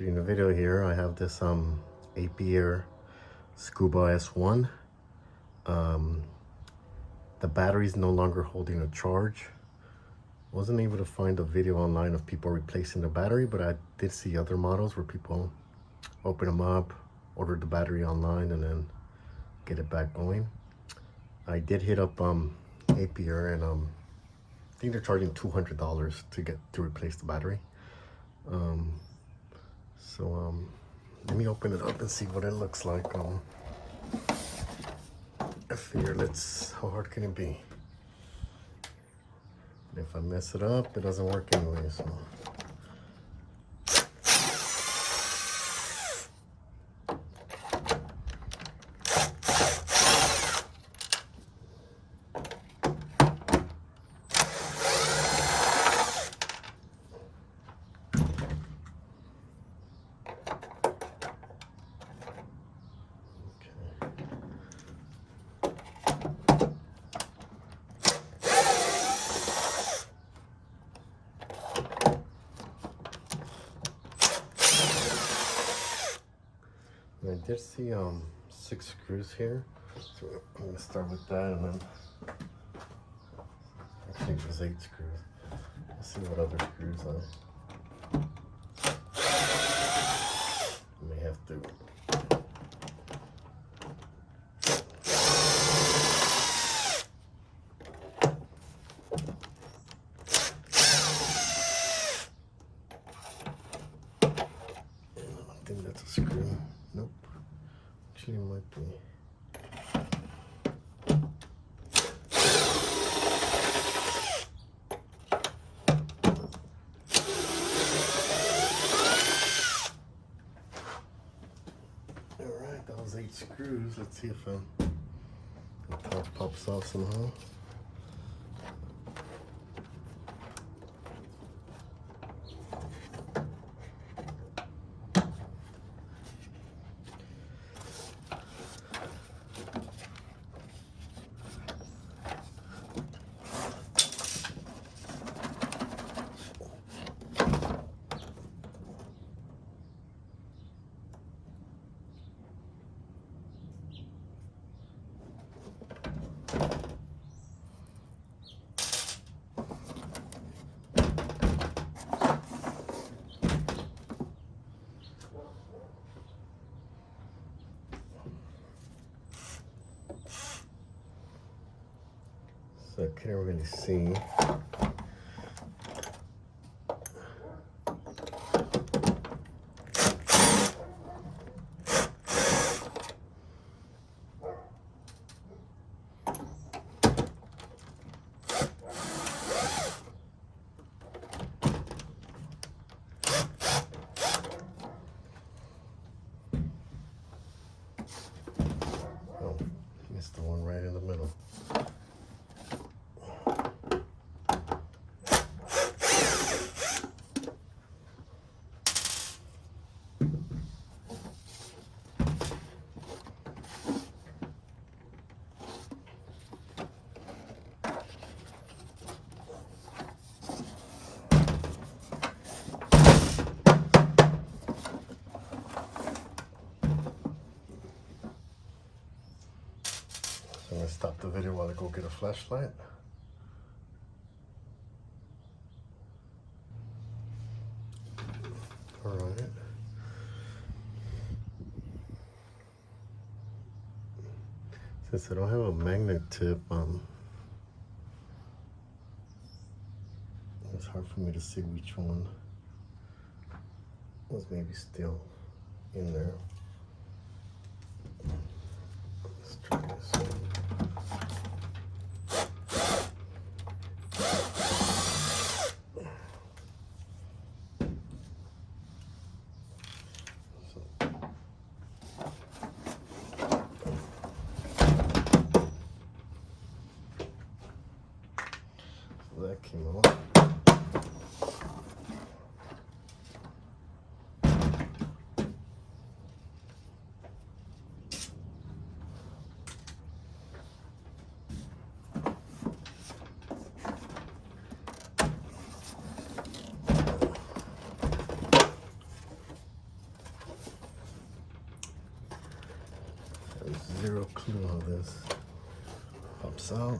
shooting the video here. I have this Aiper Scuba S1. The battery is no longer holding a charge. Wasn't able to find a video online of people replacing the battery, but I did see other models where people open them up, order the battery online, and then get it back going. I did hit up Aiper, and I think they're charging $200 to replace the battery. Let me open it up and see what it looks like. I figure how hard can it be? If I mess it up, it doesn't work anyway, so. I did see 6 screws here, so I'm gonna start with that, and then I think there's 8 screws. Let's see what other screws I may have to. I think that's a screw. Nope. Actually, it might be. Alright, that was 8 screws. Let's see if the top pops off somehow. So I can't really see. Oh, missed the one right in the middle. So I'm gonna stop the video while I go get a flashlight. All right. Since I don't have a magnet tip, it's hard for me to see which one was maybe still in there. Let's try this one. That came off. zero clue how this pops out.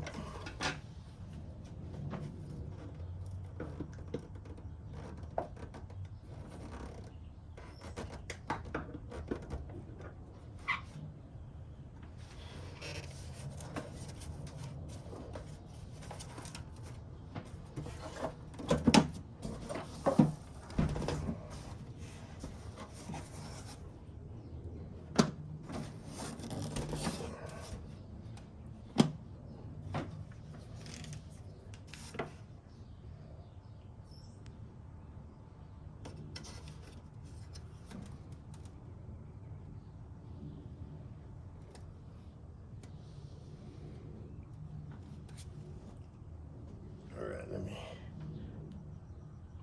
Alright, let me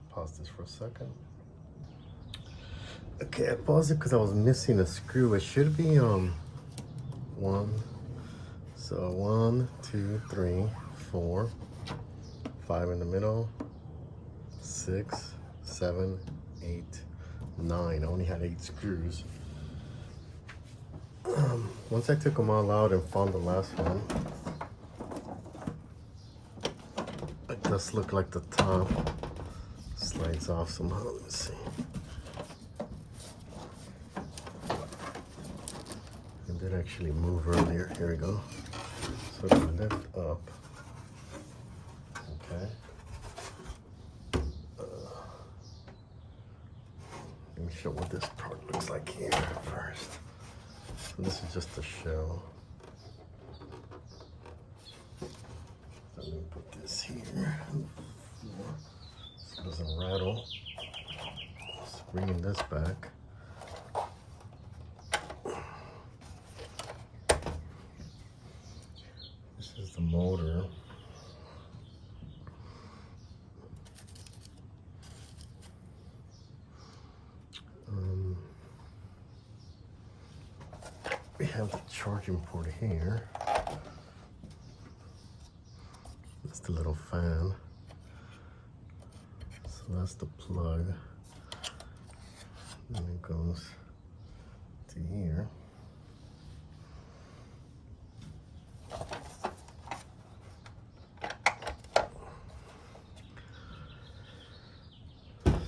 pause this for a second. Okay, I paused it because I was missing a screw. It should be one. So 1, 2, 3, 4, 5 in the middle, 6, 7, 8, 9. I only had 8 screws. Once I took them all out and found the last one, it does look like the top slides off somehow. Let me see. It did actually move earlier. Here we go. So if I lift up, okay. Let me show what this part looks like here first. So this is just the shell. Let me put this here so it doesn't rattle. Just bringing this back. This is the motor. We have the charging port here. That's the little fan. So that's the plug. And it goes to here.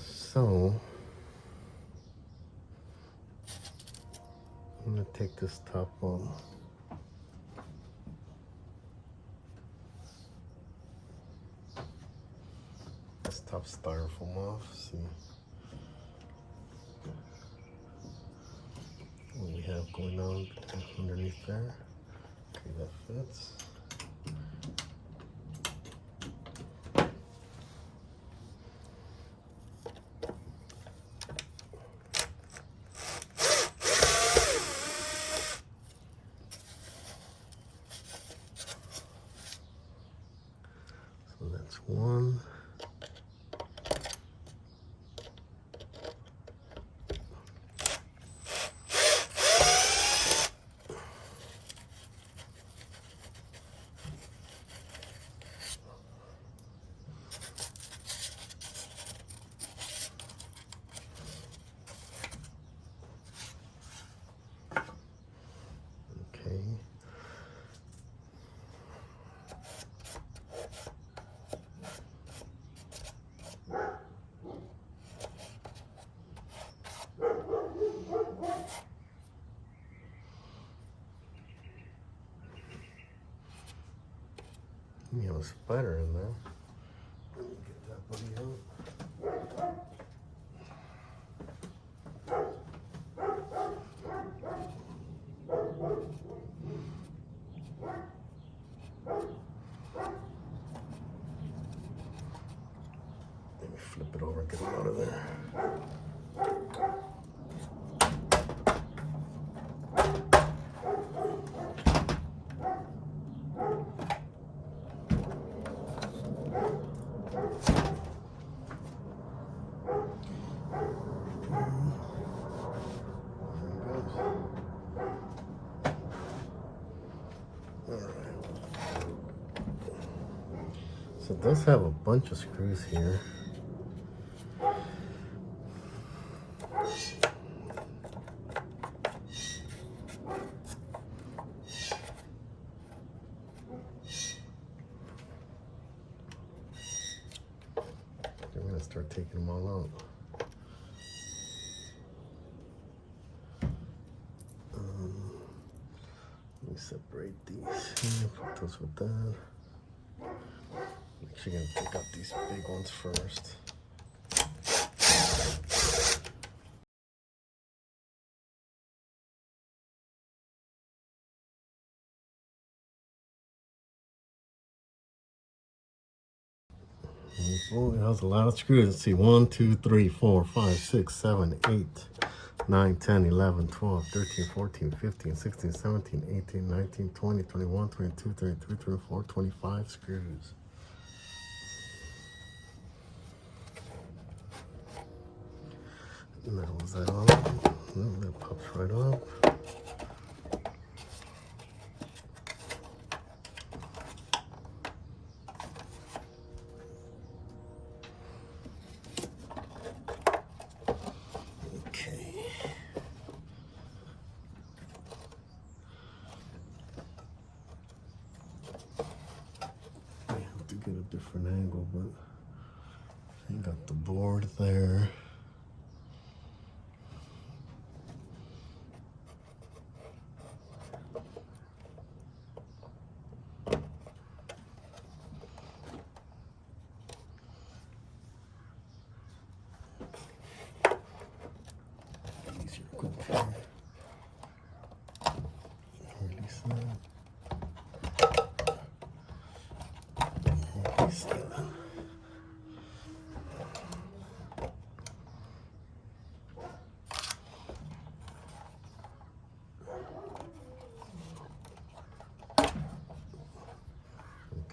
So I'm gonna take this top one. This top styrofoam off. See what we have going on underneath there. Okay, that fits. So that's one. Okay. You have a spider in there. Let me get that buddy out. Let me flip it over and get it out of there. So it does have a bunch of screws here. start taking them all out. Let me separate these here, put those with that. Actually gonna take out these big ones first. Oh, it has a lot of screws. Let's see, 1, 2, 3, 4, 5, 6, 7, 8, 9, 10, 11, 12, 13, 14, 15, 16, 17, 18, 19, 20, 21, 22, 23, 24, 25 screws. Now, was that on? No, that pops right up. Get a different angle, but I got the board there. Easier to go here. Release that. Release that.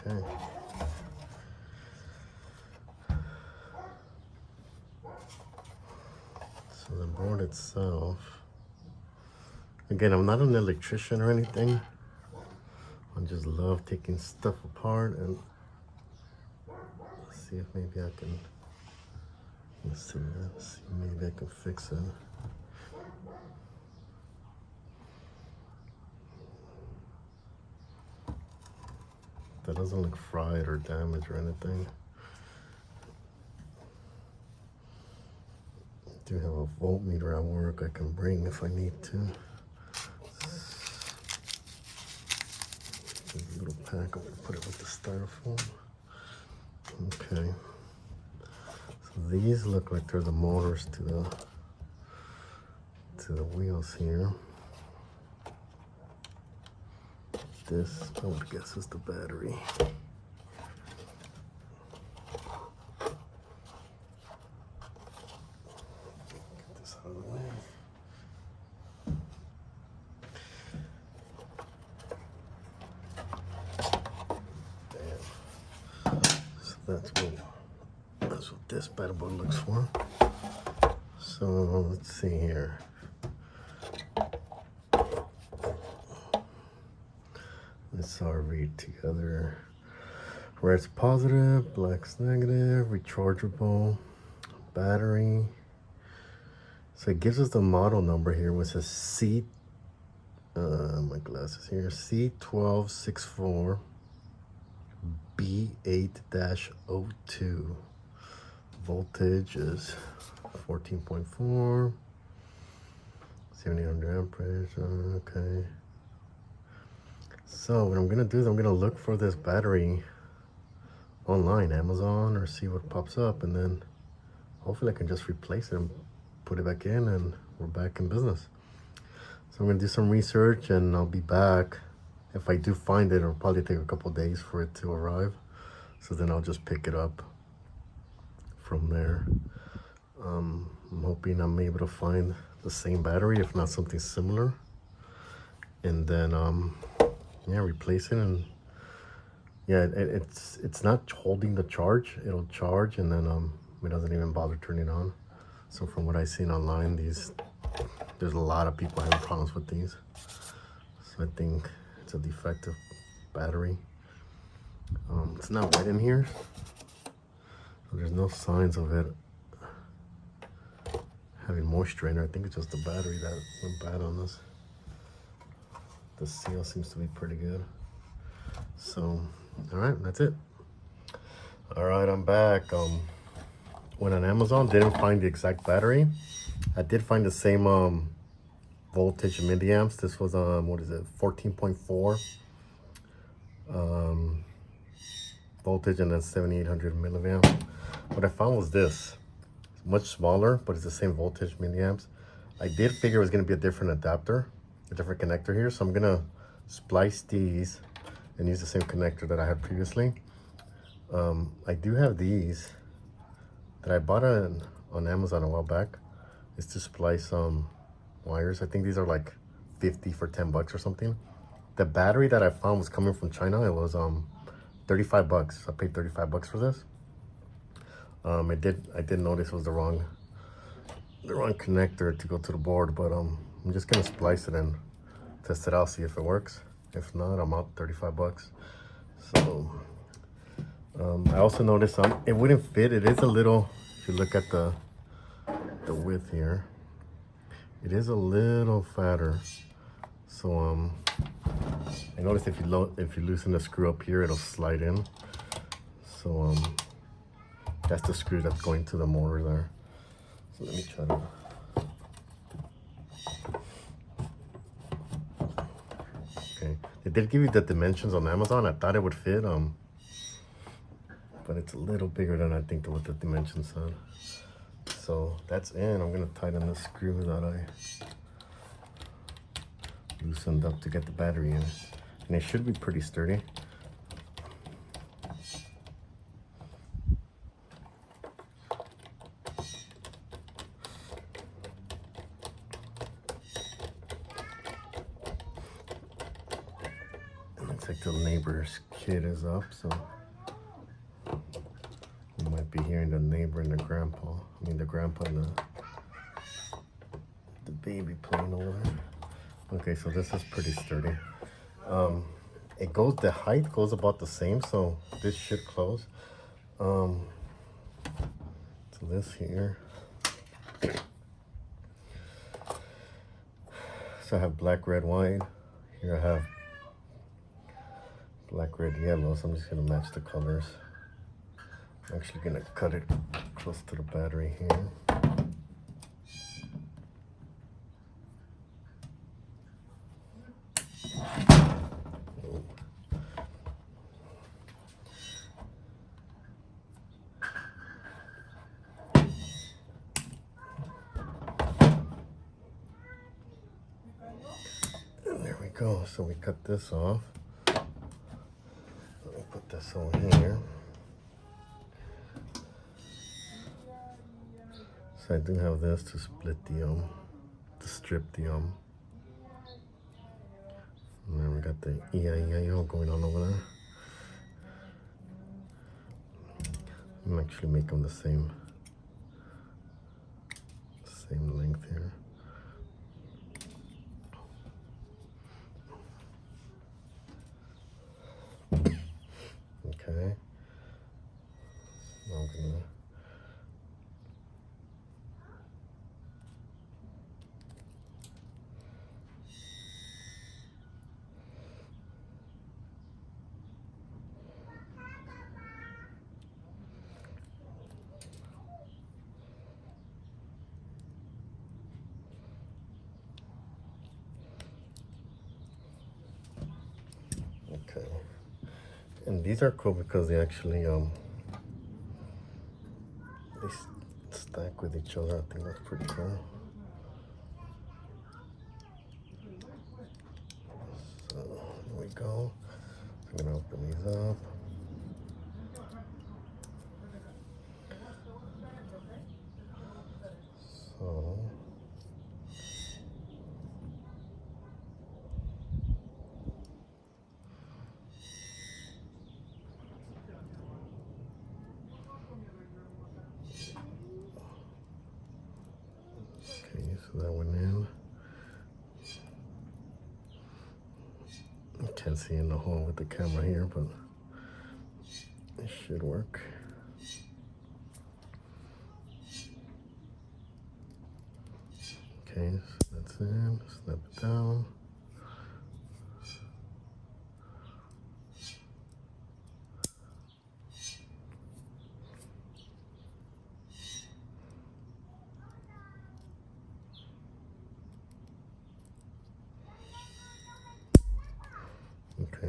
Okay. So the board itself, again, I'm not an electrician or anything. I just love taking stuff apart and see if maybe I can, let's see, maybe I can fix it. That doesn't look fried or damaged or anything. I do have a voltmeter at work I can bring if I need to. A little pack, I'm gonna put it with the styrofoam. Okay. So these look like they're the motors to the wheels here. This, I would guess, is the battery. Get this out of the way. Damn. So that's what this bad boy looks for. So let's see here. This RV together. Red's positive, black's negative, rechargeable, battery. So it gives us the model number here, which is my glasses here, C1264 B8-02. Voltage is 14.4, 1700 amperage, okay. So what I'm gonna do is I'm gonna look for this battery online, Amazon, or see what pops up, and then hopefully I can just replace it and put it back in, and we're back in business. So I'm gonna do some research and I'll be back. If I do find it, it'll probably take a couple days for it to arrive. So then I'll just pick it up from there. I'm hoping I'm able to find the same battery, if not something similar. And then yeah, replace it, and yeah, it's not holding the charge. It'll charge and then it doesn't even bother turning on. So from what I've seen online, there's a lot of people having problems with these. So I think it's a defective battery. It's not wet in here, so there's no signs of it having moisture in it. I think it's just the battery that went bad on this. The seal seems to be pretty good. So, all right, that's it. All right, I'm back. went on Amazon, didn't find the exact battery. I did find the same voltage milliamps. This was what is it, 14.4 voltage, and then 7800 milliamps. What I found was this. It's much smaller, but it's the same voltage milliamps. I did figure it was going to be a different adapter, a different connector here, so I'm going to splice these and use the same connector that I had previously. I do have these that I bought on Amazon a while back. Is to splice some wires. I think these are like 50 for 10 bucks or something. The battery that I found was coming from China. It was 35 bucks. I paid 35 bucks for this. I did notice it was the wrong connector to go to the board, but I'm just gonna splice it and test it out, see if it works. If not, I'm out 35 bucks. So I also noticed it wouldn't fit. It is a little, if you look at the width here, it is a little fatter. So I noticed if you loosen the screw up here, it'll slide in. So that's the screw that's going to the motor there. So let me try to. Okay, they did give you the dimensions on Amazon. I thought it would fit, but it's a little bigger than I think what the dimensions said. So that's in. I'm gonna tighten the screw that I loosened up to get the battery in, and it should be pretty sturdy. It looks like the neighbor's kid is up, so you might be hearing the neighbor and the grandpa. I mean the grandpa and the baby playing over there. Okay, so this is pretty sturdy. The height goes about the same, so this should close. So this here. So I have black, red, white. Here I have black, red, yellow. So I'm just gonna match the colors. I'm actually gonna cut it close to the battery here. And there we go. So we cut this off. Let me put this on here. So I do have this to split the to strip the and then we got the E-I-E-I-O going on over there. I'm actually make them the same length here. Okay. Now I'm gonna okay. And these are cool because they actually they stack with each other. I think that's pretty cool. So here we go. I'm gonna open these up. So okay, so that went in. I can't see in the hole with the camera here, but it should work. Okay, so that's in. Snap it down.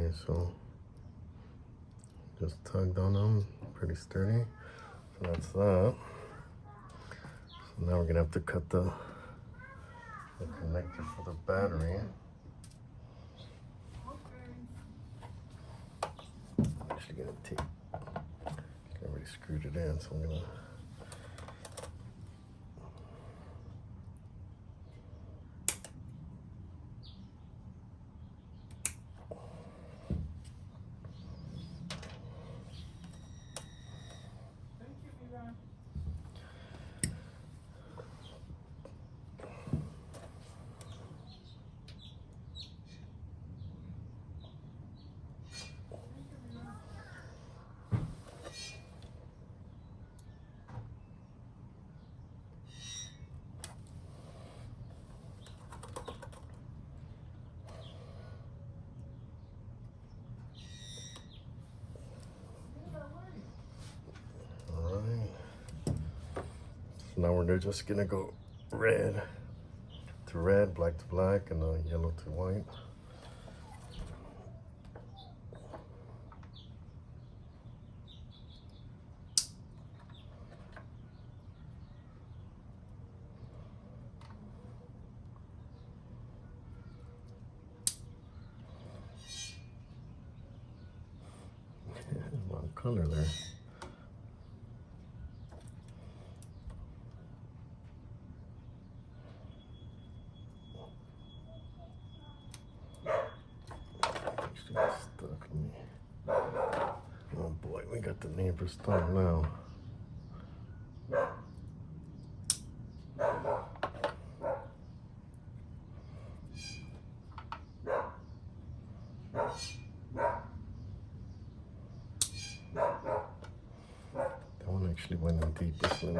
Okay, so just tugged on them, pretty sturdy. So that's that. So now we're gonna have to cut the connector for the battery. I'm actually gonna take, I already screwed it in, so I'm gonna So now we're just gonna go red to red, black to black, and yellow to white. A lot of color there. Stuck me. Oh boy, we got the neighbor's thumb now. That one actually went in deeper for me.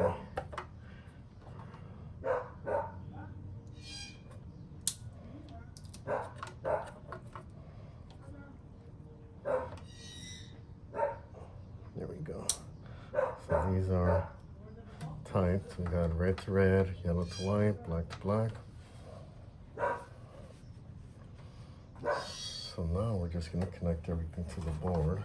There we go. So these are typed. We got red to red, yellow to white, black to black. So now we're just going to connect everything to the board.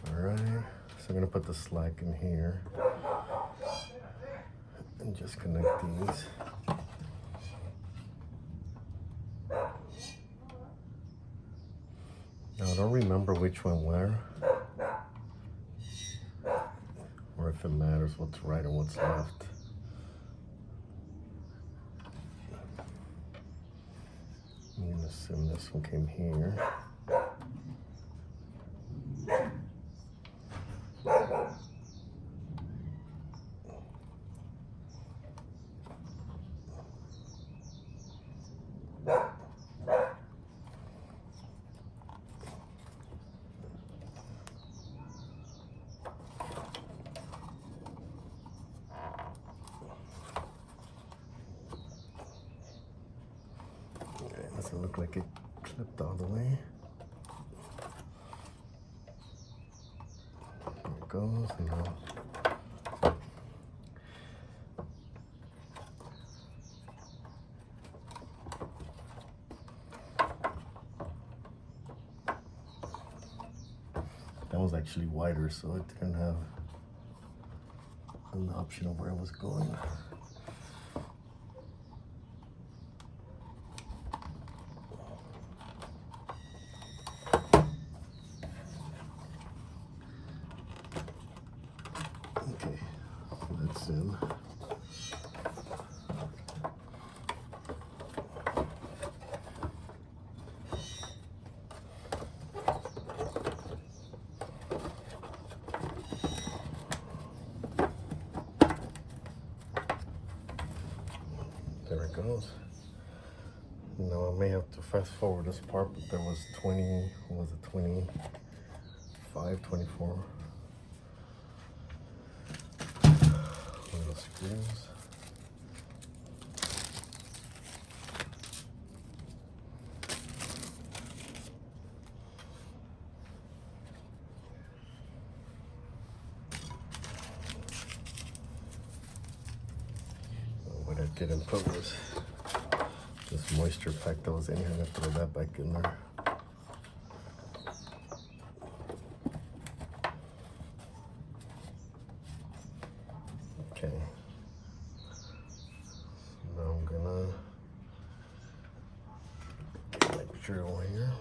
Alright, so I'm going to put the slack in here and just connect these. Now I don't remember which one where, or if it matters what's right and what's left. I'm going to assume this one came here. Doesn't look like it clipped all the way. There it goes. And now that was actually wider, so it didn't have an option of where it was going. Okay, so that's in. There it goes. Now I may have to fast forward this part, but there was 20, what was it, 25, 24 little screws. take it and put this moisture pack that was in here. I'm gonna throw that back in there. Okay. Now I'm gonna get my drill here.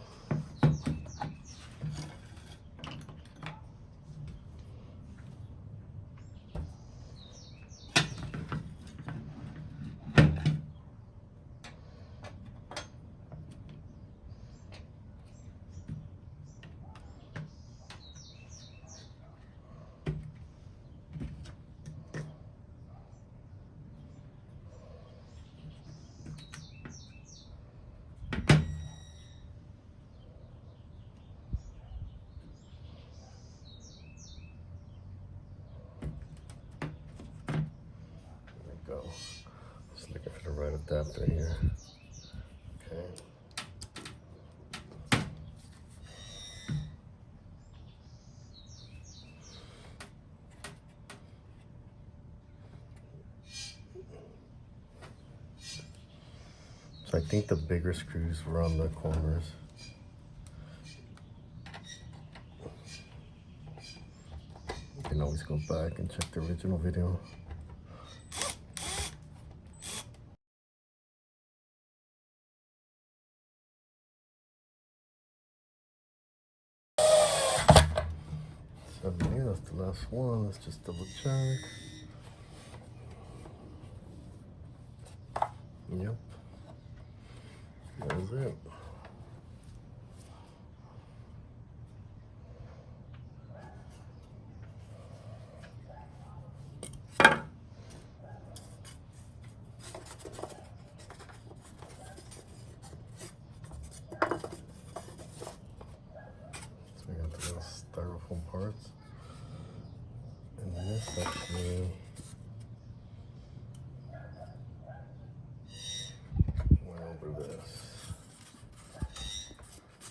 Go. Just looking for the right adapter here. Okay. So I think the bigger screws were on the corners. You can always go back and check the original video. Yeah, that's the last one. Let's just double check. Yep. That was it. So we got the little styrofoam parts. And this actually went over this.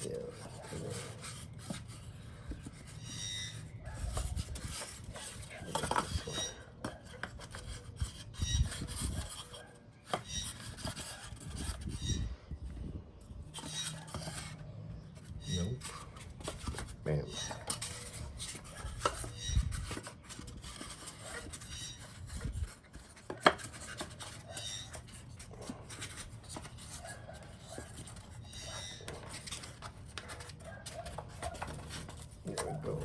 Yeah. Nope. Bam. There we go.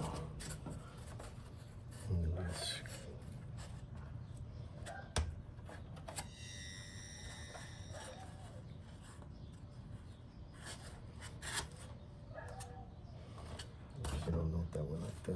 I don't know if that went like that.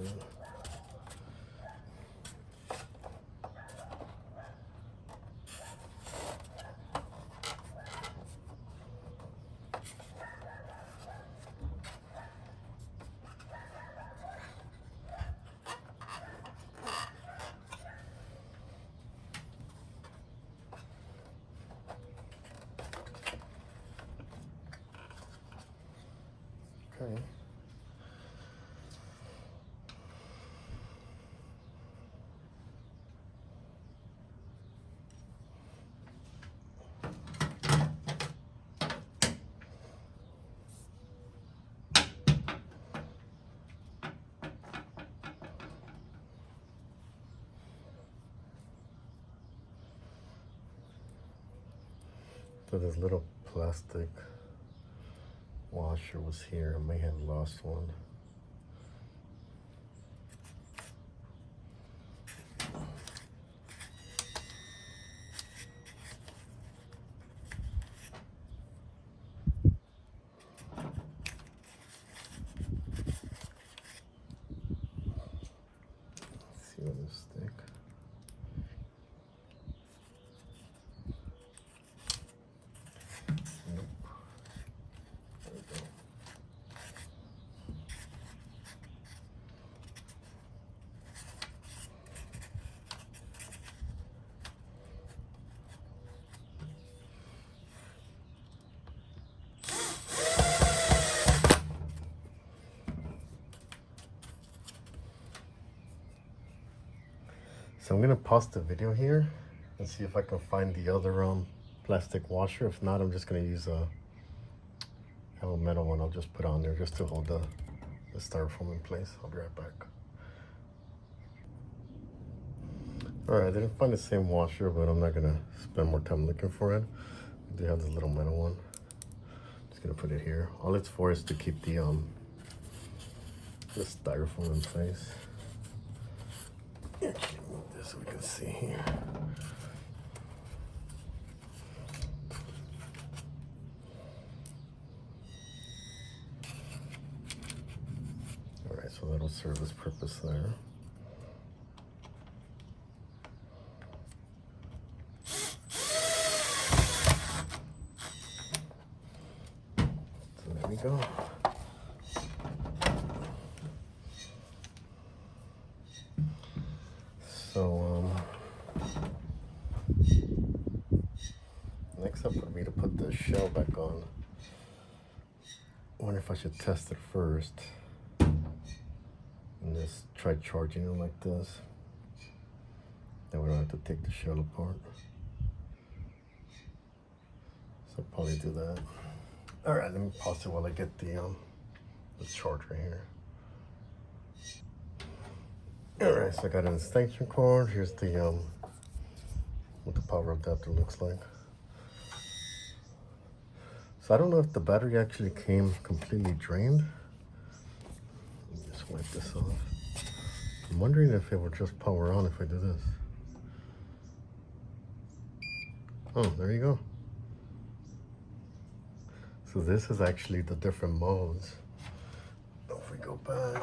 Okay. So this little plastic washer was here. I may have lost one. Let's see on this stick. So I'm gonna pause the video here and see if I can find the other plastic washer. If not, I'm just gonna use have a metal one. I'll just put on there just to hold the styrofoam in place. I'll be right back. All right, I didn't find the same washer, but I'm not gonna spend more time looking for it. I do have the little metal one. Just gonna put it here. All it's for is to keep the styrofoam in place. Actually, move this so we can see here. All right, so that'll serve its purpose there. So there we go. So next up would be to put the shell back on. I wonder if I should test it first and just try charging it like this. Then we don't have to take the shell apart. So I'll probably do that. All right, let me pause it while I get the charger here. All right, so I got an extension cord. Here's the what the power adapter looks like. So I don't know if the battery actually came completely drained. Let me just wipe this off. I'm wondering if it will just power on if I do this. Oh, there you go. So this is actually the different modes. If we go back.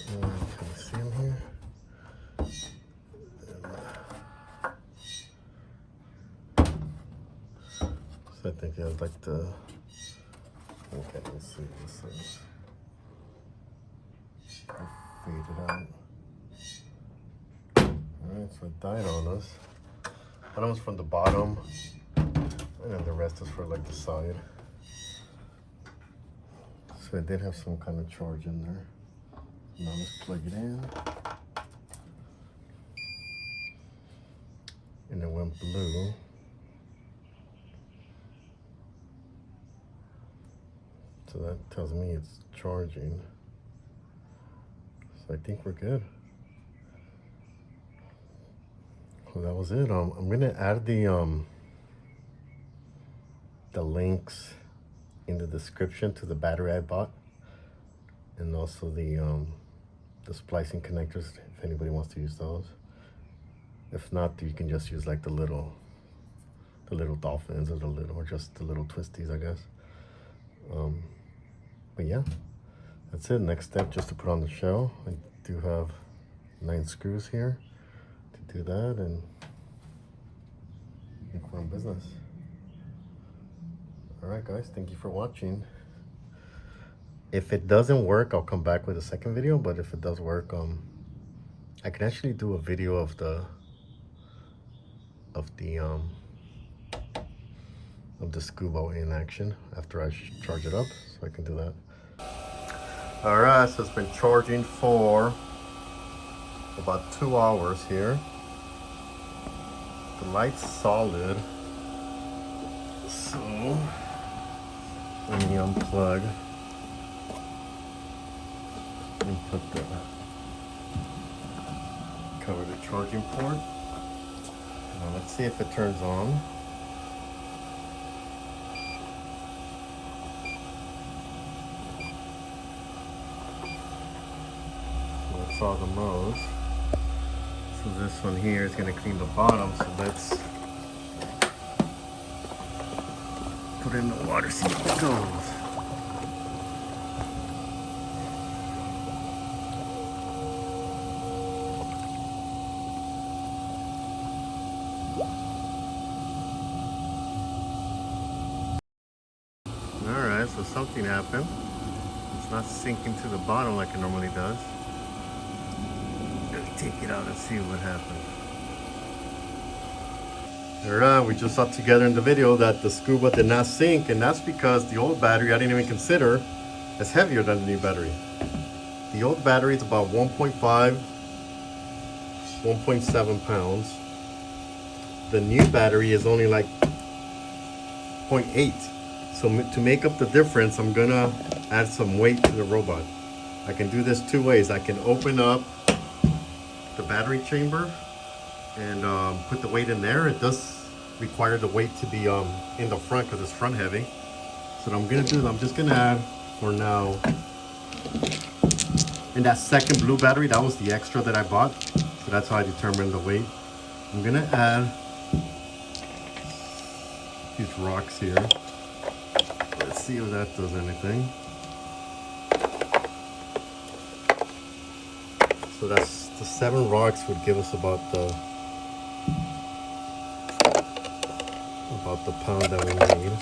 Can you see them here? So I think I'd like to. Okay, let's see what this is. Fade it out. Alright, so it died on us. That was from the bottom, and then the rest is for like the side. So it did have some kind of charge in there. Now let's plug it in. And it went blue. So that tells me it's charging. So I think we're good. Well, that was it. I'm gonna add the links in the description to the battery I bought, and also the splicing connectors if anybody wants to use those. If not, you can just use like the little dolphins or just the little twisties, I guess. But yeah, that's it. Next step, just to put on the shell. I do have 9 screws here to do that, and I think we're in business. All right, guys, thank you for watching. If it doesn't work, I'll come back with a second video, but if it does work, I can actually do a video of the Scuba in action after I charge it up, so I can do that. All right, so it's been charging for about 2 hours here. The light's solid, so let me unplug and cover the charging port. Now let's see if it turns on. So that's all the modes. So this one here is going to clean the bottom, so let's put it in the water, see how it goes. Alright, so something happened. It's not sinking to the bottom like it normally does. Let me take it out and see what happened. Alright, we just saw together in the video that the Scuba did not sink, and that's because the old battery I didn't even consider It's heavier than the new battery. The old battery is about 1.5, 1.7 pounds. The new battery is only like 0.8. So to make up the difference, I'm gonna add some weight to the robot. I can do this two ways. I can open up the battery chamber and put the weight in there. It does require the weight to be in the front because it's front heavy. So what I'm gonna do is I'm just gonna add for now. And that second blue battery, that was the extra that I bought. So that's how I determined the weight. I'm gonna add these rocks here. Let's see if that does anything. So that's the 7 rocks would give us about the pound that we need.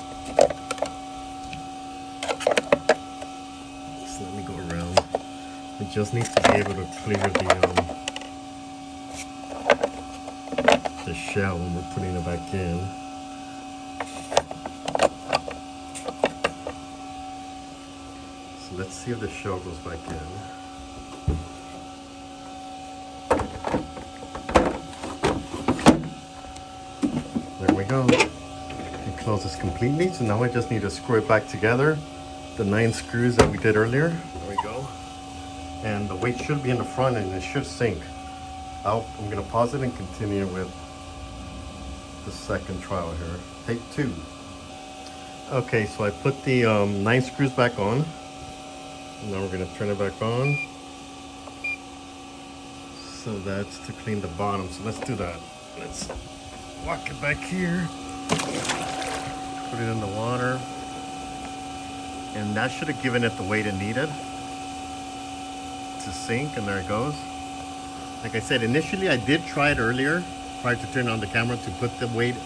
So let me go around. It just needs to be able to clear the shell when we're putting it back in. So let's see if the shell goes back in. There we go. It closes completely. So now I just need to screw it back together. The 9 screws that we did earlier. There we go. And the weight should be in the front and it should sink. I'm gonna pause it and continue with the second trial here. Take 2. Okay, so I put the 9 screws back on. Now we're gonna turn it back on. So that's to clean the bottom. So let's do that. Let's walk it back here. Put it in the water. And that should have given it the weight it needed to sink, and there it goes. Like I said, initially I did try it earlier prior to turning on the camera to put the weight,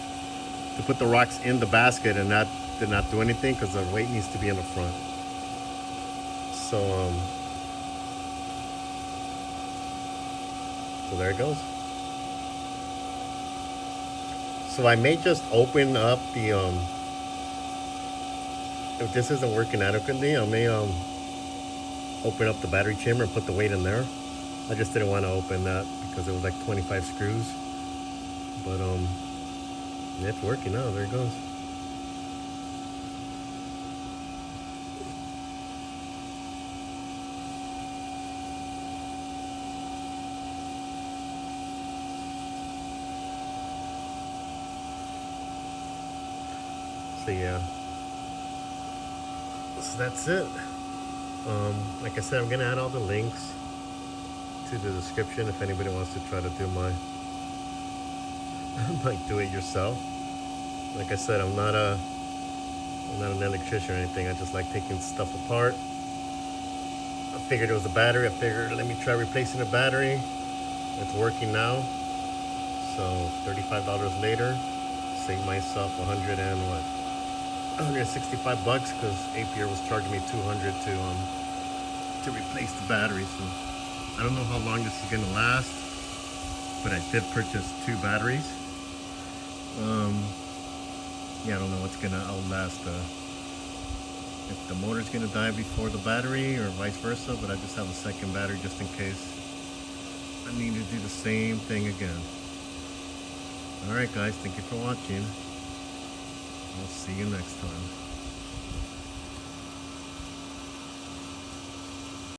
to put the rocks in the basket, and that did not do anything because the weight needs to be in the front. So there it goes. So I may just open up the if this isn't working adequately, I may open up the battery chamber and put the weight in there. I just didn't want to open that because it was like 25 screws. But it's working now. There it goes. So yeah. So that's it. Like I said, I'm gonna add all the links to the description if anybody wants to try to do my do it yourself. Like I said, I'm not an electrician or anything. I just like taking stuff apart. I figured it was a battery. I figured let me try replacing the battery. It's working now. So $35 later, save myself 165 bucks because Aiper was charging me 200 to replace the battery. So I don't know how long this is gonna last, but I did purchase 2 batteries. Yeah, I don't know what's gonna outlast if the motor's gonna die before the battery or vice versa, but I just have a second battery just in case I need to do the same thing again. Alright guys, thank you for watching. I'll see you next time.